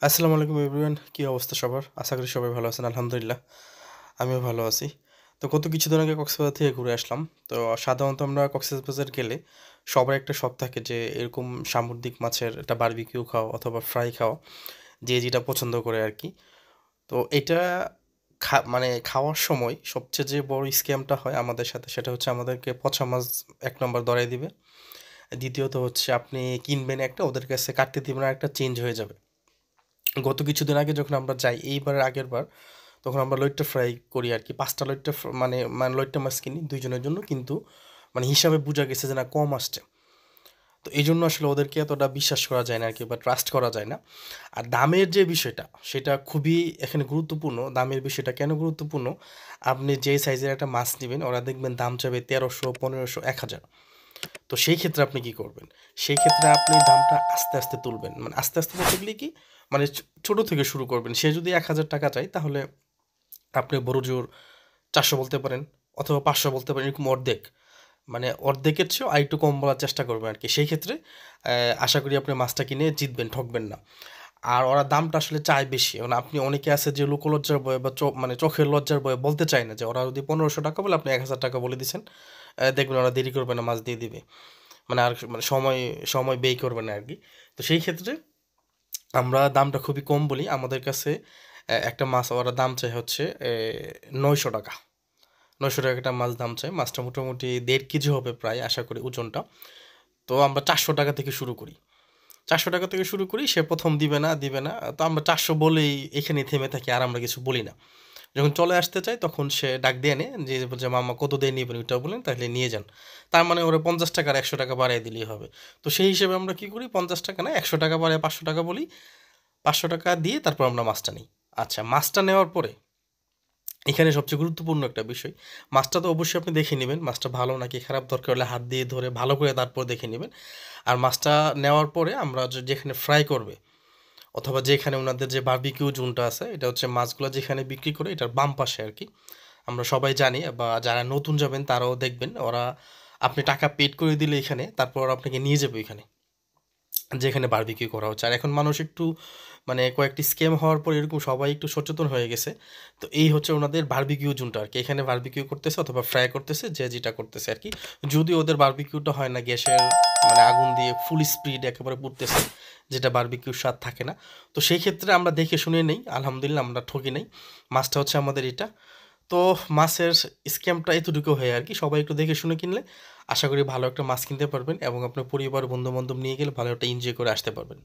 আসসালামু আলাইকুম এভরিওয়ান, কী অবস্থা সবার? আশা করি সবাই ভালো আছেন। আলহামদুলিল্লাহ আমিও ভালো আছি। তো গত কিছুদিন আগে কক্সবাজার থেকে ঘুরে আসলাম। তো সাধারণত আমরা কক্সবাজার গেলে সবার একটা শখ থাকে যে এরকম সামুদ্রিক মাছের একটা বারবিকিউ খাওয়া অথবা ফ্রাই খাওয়া, যে যেটা পছন্দ করে আর কি। তো এটা মানে খাওয়ার সময় সবচেয়ে যে বড় স্ক্যামটা হয় আমাদের সাথে, সেটা হচ্ছে আমাদেরকে পচা মাছ এক নম্বর ধরাই দিবে। দ্বিতীয়ত হচ্ছে আপনি কিনবেন একটা, ওদের কাছে কাটতে দিবেন আর একটা চেঞ্জ হয়ে যাবে। গত কিছুদিন আগে যখন আমরা যাই, এইবারের আগের বার, তখন আমরা লইট্টা ফ্রাই করি আর কি। ৫টা লইট্টা মানে মানে লইট্টা মাছ কিনি ২ জনের জন্য, কিন্তু মানে হিসাবে বোঝা গেছে যে না, কম আসছে। তো এই জন্য আসলে ওদেরকে এতটা বিশ্বাস করা যায় না আর কি, বা ট্রাস্ট করা যায় না। আর দামের যে বিষয়টা, সেটা খুবই এখানে গুরুত্বপূর্ণ। দামের বিষয়টা কেন গুরুত্বপূর্ণ? আপনি যে সাইজের একটা মাছ নেবেন, ওরা দেখবেন দাম চাবে ১৩০০, ১৫০০, ১,০০০। তো সেই ক্ষেত্রে আপনি কি করবেন? সেই ক্ষেত্রে আপনি দামটা আস্তে আস্তে তুলবেন। মানে আস্তে আস্তে বলতে গেলে কি, মানে ছোট থেকে শুরু করবেন। সে যদি ১,০০০ টাকা চায়, তাহলে আপনি বড়জোর ৪০০ বলতে পারেন, অথবা ৫০০ বলতে পারেন, এরকম অর্ধেক। মানে অর্ধেকের চেয়েও আরেকটু কম বলার চেষ্টা করবেন আর কি। সেই ক্ষেত্রে আশা করি আপনি মাছটা কিনে জিতবেন, ঠকবেন না। আর ওরা দামটা আসলে চায় বেশি। মানে আপনি, অনেকে আছে যে লোকলজ্জার ভয়ে বা মানে চোখের লজ্জার ভয়ে বলতে চায় না, যে ওরা যদি ১৫০০ টাকা বলে, আপনি ১,০০০ টাকা বলে দিছেন, দেখবেন ওরা দেরি করবে না, মাছ দিয়ে দিবে। মানে আর মানে সময় সময় ব্যয় করবে না আর কি। তো সেই ক্ষেত্রে আমরা দামটা খুবই কম বলি। আমাদের কাছে একটা মাছ ওরা দাম চায় হচ্ছে ৯০০ টাকা। ৯০০ টাকা একটা মাছ দাম চায়। মাছটা মোটামুটি ১.৫ কেজি হবে প্রায়, আশা করি ওজনটা। তো আমরা ৪০০ টাকা থেকে শুরু করি। ৪০০ টাকা থেকে শুরু করি, সে প্রথম দিবে না দিবে না, তো আমরা ৪০০ বলেই এখানেই থেমে থাকি, আর আমরা কিছু বলি না। যখন চলে আসতে চাই, তখন সে ডাক দিয়ে আনে, যে বলছে মামা কত দিয়ে নিবেন ওইটা বলেন, তাহলে নিয়ে যান। তার মানে ওরা ৫০ টাকা আর ১০০ টাকা বাড়াই দিলেই হবে। তো সেই হিসেবে আমরা কি করি, ৫০ টাকা না, ১০০ টাকা বাড়ায় ৫০০ টাকা বলি। ৫০০ টাকা দিয়ে তারপর আমরা মাছটা নিই। আচ্ছা, মাছটা নেওয়ার পরে এখানে সবচেয়ে গুরুত্বপূর্ণ একটা বিষয়, মাছটা তো অবশ্যই আপনি দেখে নেবেন, মাছটা ভালো নাকি খারাপ, দরকার হলে হাত দিয়ে ধরে ভালো করে তারপর দেখে নেবেন। আর মাছটা নেওয়ার পরে আমরা যেখানে ফ্রাই করবে, অথবা যেখানে ওনাদের যে বারবিকিউ জোনটা আছে, এটা হচ্ছে মাছগুলো যেখানে বিক্রি করে, এটার বাম পাশে আর কি। আমরা সবাই জানি, বা যারা নতুন যাবেন তারাও দেখবেন, ওরা আপনি টাকা পেড করে দিলে এখানে, তারপর ওরা আপনাকে নিয়ে যাবে ওইখানে যেখানে বারবিকিউ করা হচ্ছে। আর এখন মানুষ একটু, মানে কয়েকটি স্ক্যাম হওয়ার পর এরকম সবাই একটু সচেতন হয়ে গেছে। তো এই হচ্ছে ওনাদের বারবিকিউ জোনটা আর কি। এখানে বারবিকিউ করতেছে অথবা ফ্রাই করতেছে, যে যেটা করতেছে আর কি। যদি ওদের বারবিকিউটা হয় না গ্যাসের, মানে আগুন দিয়ে ফুল স্পিড একেবারে পুড়তেছে, যেটা বারবিকিউর স্বাদ থাকে না। তো সেই ক্ষেত্রে আমরা দেখে শুনে নেই, আলহামদুলিল্লাহ আমরা ঠকি নাই। মাছটা হচ্ছে আমাদের এটা। তো মাছের স্ক্যামটা এতটুকু হয় আর কি। সবাই একটু দেখে শুনে কিনলে আশা করি ভালো একটা মাছ কিনতে পারবেন, এবং আপনার পরিবার বন্ধু বান্ধব নিয়ে গেলে ভালো একটা এনজয় করে আসতে পারবেন।